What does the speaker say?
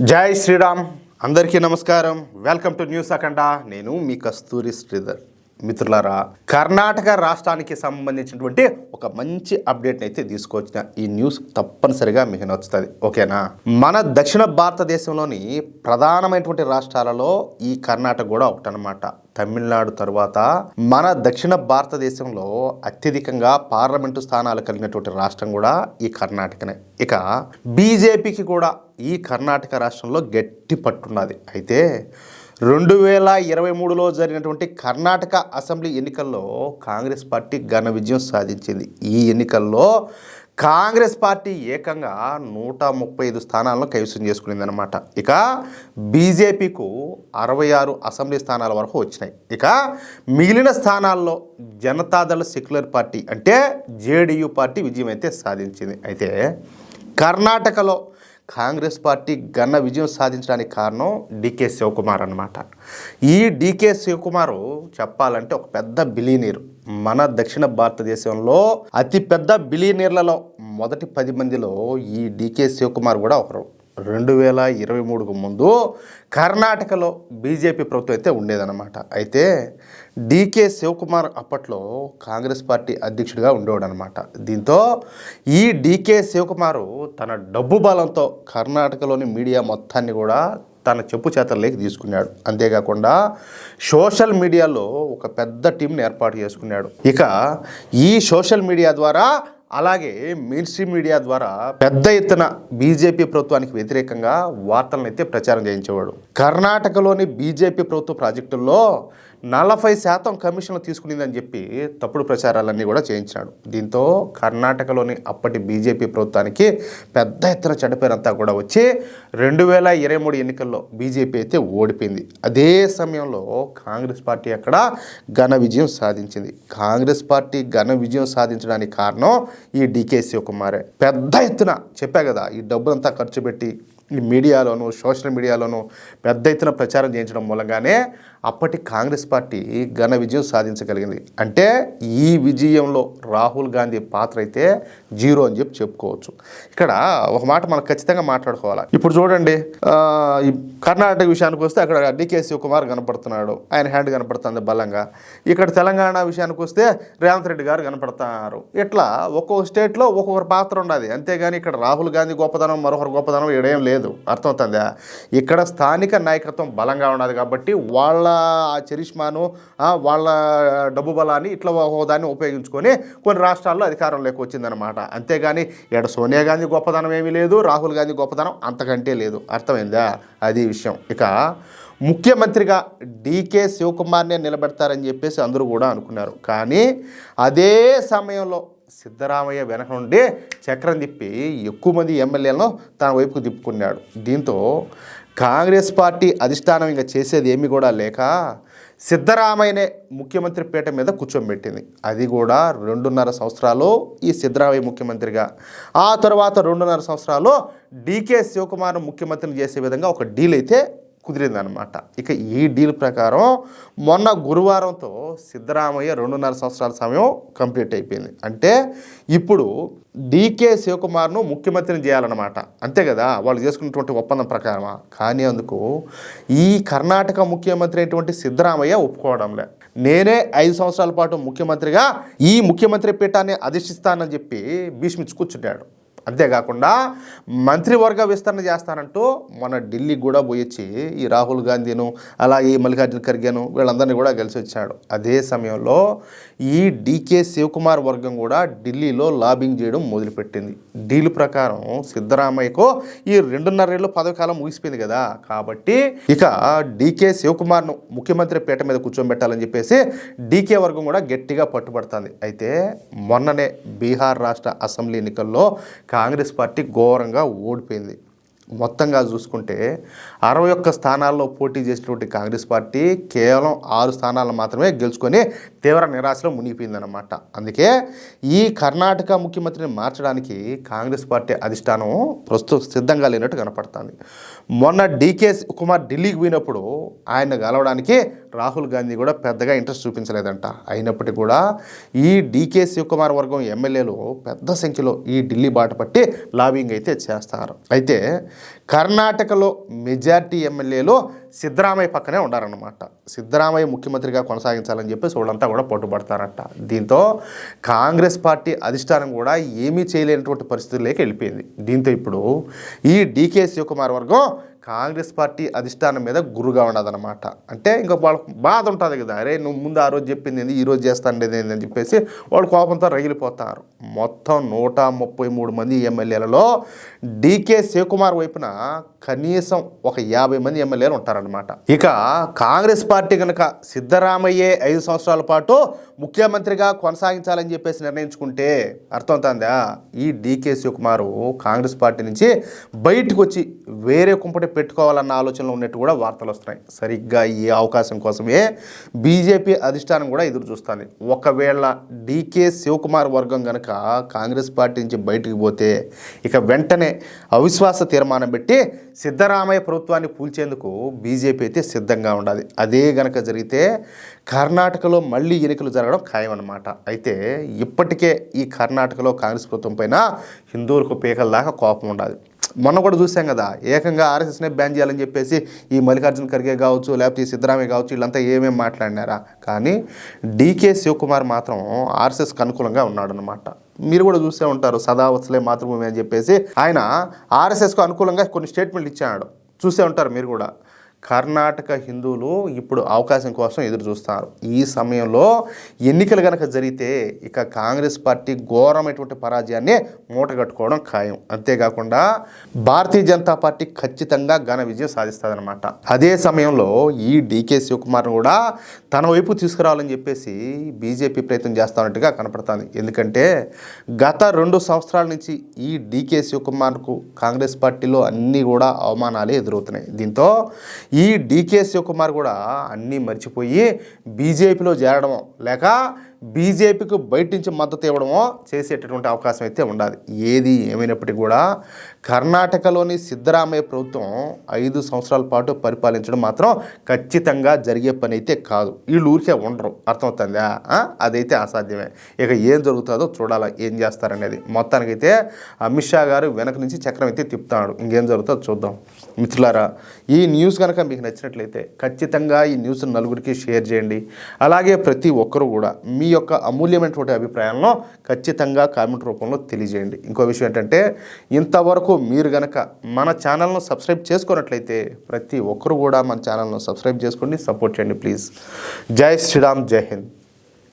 జై శ్రీరామ్. అందరికీ నమస్కారం. వెల్కమ్ టు న్యూస్ అఖండ. నేను మీ కస్తూరి శ్రీధర్. మిత్రులారా, కర్ణాటక రాష్ట్రానికి సంబంధించినటువంటి ఒక మంచి అప్డేట్ అయితే తీసుకొచ్చిన ఈ న్యూస్ తప్పనిసరిగా మీకు నచ్చుతుంది. ఓకేనా? మన దక్షిణ భారతదేశంలోని ప్రధానమైనటువంటి రాష్ట్రాలలో ఈ కర్ణాటక కూడా ఒకటనమాట. తమిళనాడు తర్వాత మన దక్షిణ భారతదేశంలో అత్యధికంగా పార్లమెంటు స్థానాలు కలిగినటువంటి రాష్ట్రం కూడా ఈ కర్ణాటకనే. ఇక బీజేపీకి కూడా ఈ కర్ణాటక రాష్ట్రంలో గట్టి పట్టున్నది. అయితే 2023లో జరిగినటువంటి కర్ణాటక అసెంబ్లీ ఎన్నికల్లో కాంగ్రెస్ పార్టీ ఘన విజయం సాధించింది. ఈ ఎన్నికల్లో కాంగ్రెస్ పార్టీ ఏకంగా 135 స్థానాలను కైవసం చేసుకునింది అనమాట. ఇక బీజేపీకు 66 అసెంబ్లీ స్థానాల వరకు వచ్చినాయి. ఇక మిగిలిన స్థానాల్లో జనతాదళ సెక్యులర్ పార్టీ అంటే జేడీయూ పార్టీ విజయం అయితే సాధించింది. అయితే కర్ణాటకలో కాంగ్రెస్ పార్టీ ఘన విజయం సాధించడానికి కారణం డీకే శివకుమార్ అన్నమాట. ఈ డీకే శివకుమార్ చెప్పాలంటే ఒక పెద్ద బిలియనీర్. మన దక్షిణ భారతదేశంలో అతి పెద్ద బిలియనీర్లలో మొదటి 10 మందిలో ఈ డీకే శివకుమార్ కూడా ఒకరు. 2023కు ముందు కర్ణాటకలో బీజేపీ ప్రభుత్వం అయితే ఉండేదన్నమాట. అయితే డీకే శివకుమార్ అప్పట్లో కాంగ్రెస్ పార్టీ అధ్యక్షుడిగా ఉండేవాడు అనమాట. దీంతో ఈ డీకే శివకుమారు తన డబ్బు బలంతో కర్ణాటకలోని మీడియా మొత్తాన్ని కూడా తన చెప్పు చేతల్లోకి తీసుకున్నాడు. అంతేకాకుండా సోషల్ మీడియాలో ఒక పెద్ద టీంని ఏర్పాటు చేసుకున్నాడు. ఇక ఈ సోషల్ మీడియా ద్వారా అలాగే మెయిన్ స్ట్రీమ్ మీడియా ద్వారా పెద్ద ఎత్తున బీజేపీ ప్రభుత్వానికి వ్యతిరేకంగా వార్తలను అయితే ప్రచారం చేయించేవాడు. కర్ణాటకలోని బీజేపీ ప్రభుత్వ ప్రాజెక్టుల్లో 40% కమిషన్లు తీసుకునిందని చెప్పి తప్పుడు ప్రచారాలన్నీ కూడా చేయించాడు. దీంతో కర్ణాటకలోని అప్పటి బీజేపీ ప్రభుత్వానికి పెద్ద ఎత్తున చెడ్డపేరంతా కూడా వచ్చి 2023 ఎన్నికల్లో బీజేపీ అయితే ఓడిపోయింది. అదే సమయంలో కాంగ్రెస్ పార్టీ అక్కడ ఘన విజయం సాధించింది. కాంగ్రెస్ పార్టీ ఘన విజయం సాధించడానికి కారణం ఈ డీకే శివకుమారే. పెద్ద ఎత్తున చెప్పా కదా, ఈ డబ్బులంతా ఖర్చు పెట్టి ఈ మీడియాలోను సోషల్ మీడియాలోను పెద్ద ఎత్తున ప్రచారం చేయించడం మూలంగానే అప్పటి కాంగ్రెస్ పార్టీ ఘన విజయం సాధించగలిగింది. అంటే ఈ విజయంలో రాహుల్ గాంధీ పాత్ర అయితే 0 అని చెప్పి చెప్పుకోవచ్చు. ఇక్కడ ఒక మాట మనం ఖచ్చితంగా మాట్లాడుకోవాలి. ఇప్పుడు చూడండి, ఈ కర్ణాటక విషయానికి వస్తే అక్కడ డీకే శివకుమార్ కనపడుతున్నాడు, ఆయన హ్యాండ్ కనపడుతుంది బలంగా. ఇక్కడ తెలంగాణ విషయానికి వస్తే రేవంత్ రెడ్డి గారు కనపడుతున్నారు. ఇట్లా ఒక్కొక్క స్టేట్లో ఒక్కొక్కరు పాత్ర ఉండదు. అంతేగాని ఇక్కడ రాహుల్ గాంధీ గొప్పతనం మరొకరు గొప్పతనం ఏడేం లేదు. అర్థమవుతుందా? ఇక్కడ స్థానిక నాయకత్వం బలంగా ఉన్నది కాబట్టి వాళ్ళ చరిష్మాను వాళ్ళ డబ్బు బలాన్ని ఇట్లా దాన్ని ఉపయోగించుకొని కొన్ని రాష్ట్రాల్లో అధికారంలోకి వచ్చిందనమాట. అంతేగాని ఇక్కడ సోనియా గాంధీ గొప్పతనం ఏమీ లేదు, రాహుల్ గాంధీ గొప్పతనం అంతకంటే లేదు. అర్థమైందా? అది విషయం. ఇక ముఖ్యమంత్రిగా డీకే శివకుమార్నే నిలబెడతారని చెప్పేసి అందరూ కూడా అనుకున్నారు. కానీ అదే సమయంలో సిద్ధరామయ్య వెనక నుండి చక్రం తిప్పి ఎక్కువ మంది ఎమ్మెల్యేలను తన వైపుకు తిప్పుకున్నాడు. దీంతో కాంగ్రెస్ పార్టీ అధిష్టానం ఇంకా చేసేది ఏమీ కూడా లేక సిద్ధరామయ్యనే ముఖ్యమంత్రి పీట మీద కూర్చోబెట్టింది. అది కూడా 2.5 సంవత్సరాలు ఈ సిద్ధరామయ్య ముఖ్యమంత్రిగా, ఆ తర్వాత 2.5 సంవత్సరాలు డీకే శివకుమార్ను ముఖ్యమంత్రిని చేసే విధంగా ఒక డీల్ అయితే కుదిరిందనమాట. ఇక ఈ డీల్ ప్రకారం మొన్న గురువారంతో సిద్ధరామయ్య 2.5 సంవత్సరాల సమయం కంప్లీట్ అయిపోయింది. అంటే ఇప్పుడు డీకే శివకుమార్ను ముఖ్యమంత్రిని చేయాలన్నమాట. అంతే కదా, వాళ్ళు చేసుకున్నటువంటి ఒప్పందం ప్రకారమా? కానీ అందుకు ఈ కర్ణాటక ముఖ్యమంత్రి అయినటువంటి సిద్ధరామయ్య ఒప్పుకోవడంలే. నేనే 5 సంవత్సరాల పాటు ముఖ్యమంత్రిగా ఈ ముఖ్యమంత్రి పీఠాన్ని అధిష్టిస్తానని చెప్పి భీష్మించి కూర్చుంటాడు. అంతేకాకుండా మంత్రివర్గ విస్తరణ చేస్తానంటూ మన ఢిల్లీకి కూడా పోయొచ్చి ఈ రాహుల్ గాంధీను అలాగే మల్లికార్జున ఖర్గేను వీళ్ళందరినీ కూడా కలిసి వచ్చాడు. అదే సమయంలో ఈ డీకే శివకుమార్ వర్గం కూడా ఢిల్లీలో లాబింగ్ చేయడం మొదలుపెట్టింది. డీల్ ప్రకారం సిద్ధరామయ్యకు ఈ 2.5 ఏళ్ళు పదవి కాలం ముగిసిపోయింది కదా, కాబట్టి ఇక డీకే శివకుమార్ను ముఖ్యమంత్రి పీట మీద కూర్చోబెట్టాలని చెప్పేసి డీకే వర్గం కూడా గట్టిగా పట్టుబడుతుంది. అయితే మొన్ననే బీహార్ రాష్ట్ర అసెంబ్లీ ఎన్నికల్లో కాంగ్రెస్ పార్టీ ఘోరంగా ఓడిపోయింది. మొత్తంగా చూసుకుంటే 61 స్థానాల్లో పోటీ చేసినటువంటి కాంగ్రెస్ పార్టీ కేవలం 6 స్థానాలను మాత్రమే గెలుచుకొని తీవ్ర నిరాశలో మునిగిపోయిందన్నమాట. అందుకే ఈ కర్ణాటక ముఖ్యమంత్రిని మార్చడానికి కాంగ్రెస్ పార్టీ అధిష్టానం ప్రస్తుతం సిద్ధంగా లేనట్టు కనపడుతుంది. మొన్న డీకే కుమార్ ఢిల్లీకి పోయినప్పుడు ఆయన గెలవడానికి రాహుల్ గాంధీ కూడా పెద్దగా ఇంట్రెస్ట్ చూపించలేదంట. అయినప్పటికీ కూడా ఈ డీకే శివకుమార్ వర్గం ఎమ్మెల్యేలు పెద్ద సంఖ్యలో ఈ ఢిల్లీ బాట పట్టి లాబింగ్ అయితే చేస్తారు. అయితే కర్ణాటకలో మెజార్టీ ఎమ్మెల్యేలు సిద్ధరామయ్య పక్కనే ఉండారన్నమాట. సిద్ధరామయ్య ముఖ్యమంత్రిగా కొనసాగించాలని చెప్పేసి వాళ్ళంతా కూడా పట్టుబడతారట. దీంతో కాంగ్రెస్ పార్టీ అధిష్టానం కూడా ఏమీ చేయలేనటువంటి పరిస్థితుల్లోకి వెళ్ళిపోయింది. దీంతో ఇప్పుడు ఈ డీకే శివకుమార్ వర్గం కాంగ్రెస్ పార్టీ అధిష్టానం మీద గురుగా ఉండదన్నమాట. అంటే ఇంకా వాళ్ళకు బాధ ఉంటుంది కదా, అరే నువ్వు ముందు ఆ రోజు చెప్పింది ఏంది, ఈ రోజు చేస్తాండేది ఏంది అని చెప్పేసి వాళ్ళు కోపంతో రగిలిపోతారు. మొత్తం 133 మంది ఎమ్మెల్యేలలో డీకే శివకుమార్ వైపున కనీసం ఒక 50 మంది ఎమ్మెల్యేలు ఉంటారనమాట. ఇక కాంగ్రెస్ పార్టీ కనుక సిద్ధరామయ్యే 5 సంవత్సరాల పాటు ముఖ్యమంత్రిగా కొనసాగించాలని చెప్పేసి నిర్ణయించుకుంటే అర్థమవుతుందా, ఈ డీకే శివకుమార్ కాంగ్రెస్ పార్టీ నుంచి బయటకు వచ్చి వేరే కుంపటి పెట్టుకోవాలన్న ఆలోచనలో ఉన్నట్టు కూడా వార్తలు వస్తున్నాయి. సరిగ్గా ఈ అవకాశం కోసమే బీజేపీ అధిష్టానం కూడా ఎదురు చూస్తుంది. ఒకవేళ డీకే శివకుమార్ వర్గం కనుక కాంగ్రెస్ పార్టీ నుంచి బయటికి పోతే ఇక వెంటనే అవిశ్వాస తీర్మానం పెట్టి సిద్ధరామయ్య ప్రభుత్వాన్ని కూల్చేందుకు బీజేపీ అయితే సిద్ధంగా ఉండాలి. అదే గనక జరిగితే కర్ణాటకలో మళ్ళీ ఎన్నికలు జరగడం ఖాయం అన్నమాట. అయితే ఇప్పటికే ఈ కర్ణాటకలో కాంగ్రెస్ ప్రభుత్వం పైన హిందువులకు పీకల దాకా కోపం ఉండాలి. మొన్న కూడా చూసాం కదా, ఏకంగా ఆర్ఎస్ఎస్నే బ్యాన్ చేయాలని చెప్పేసి ఈ మల్లికార్జున ఖర్గే కావచ్చు, లేకపోతే ఈ సిద్ధరామయ్య కావచ్చు, వీళ్ళంతా ఏమేమి మాట్లాడినారా. కానీ డీకే శివకుమార్ మాత్రం ఆర్ఎస్ఎస్కి అనుకూలంగా ఉన్నాడనమాట. మీరు కూడా చూసే ఉంటారు, సదా వత్సలే మాతృభూమి అని చెప్పేసి ఆయన ఆర్ఎస్ఎస్కు అనుకూలంగా కొన్ని స్టేట్మెంట్లు ఇచ్చాడు, చూసే ఉంటారు మీరు కూడా. కర్ణాటక హిందువులు ఇప్పుడు అవకాశం కోసం ఎదురు చూస్తారు. ఈ సమయంలో ఎన్నికలు కనుక జరిగితే ఇక కాంగ్రెస్ పార్టీ ఘోరమైనటువంటి పరాజయాన్ని మూటగట్టుకోవడం ఖాయం. అంతేకాకుండా భారతీయ జనతా పార్టీ ఖచ్చితంగా ఘన విజయం సాధిస్తుందన్నమాట. అదే సమయంలో ఈ డీకే శివకుమార్ను కూడా తన వైపు తీసుకురావాలని చెప్పేసి బీజేపీ ప్రయత్నం చేస్తున్నట్టుగా కనపడుతుంది. ఎందుకంటే గత 2 సంవత్సరాల నుంచి ఈ డీకే శివకుమార్కు కాంగ్రెస్ పార్టీలో అన్నీ కూడా అవమానాలే ఎదురవుతున్నాయి. దీంతో ఈ డీకే శివకుమార్ కూడా అన్నీ మర్చిపోయి బీజేపీలో చేరడమో లేక బీజేపీకి బయట నుంచి మద్దతు ఇవ్వడమో చేసేటటువంటి అవకాశం అయితే ఉండాలి. ఏది ఏమైనప్పటికీ కూడా కర్ణాటకలోని సిద్ధరామయ్య ప్రభుత్వం 5 సంవత్సరాల పాటు పరిపాలించడం మాత్రం ఖచ్చితంగా జరిగే పని అయితే కాదు. వీళ్ళు ఊరికే ఉండరు, అర్థమవుతుందా? అదైతే అసాధ్యమే. ఇక ఏం జరుగుతుందో చూడాలి, ఏం చేస్తారనేది. మొత్తానికైతే అమిత్ షా గారు వెనక నుంచి చక్రం అయితే తిప్పుతున్నాడు. ఇంకేం జరుగుతుందో చూద్దాం. మిత్రులారా, ఈ న్యూస్ కనుక మీకు నచ్చినట్లయితే ఖచ్చితంగా ఈ న్యూస్ని నలుగురికి షేర్ చేయండి. అలాగే ప్రతి ఒక్కరూ కూడా మీ యొక్క అమూల్యమైనటువంటి అభిప్రాయాలను ఖచ్చితంగా కామెంట్ రూపంలో తెలియజేయండి. ఇంకో విషయం ఏంటంటే, ఇంతవరకు మీరు గనక మన ఛానల్ను సబ్స్క్రైబ్ చేసుకున్నట్లయితే ప్రతి ఒక్కరు కూడా మన ఛానల్ను సబ్స్క్రైబ్ చేసుకోండి, సపోర్ట్ చేయండి ప్లీజ్. జై శ్రీరామ్, జై హింద్.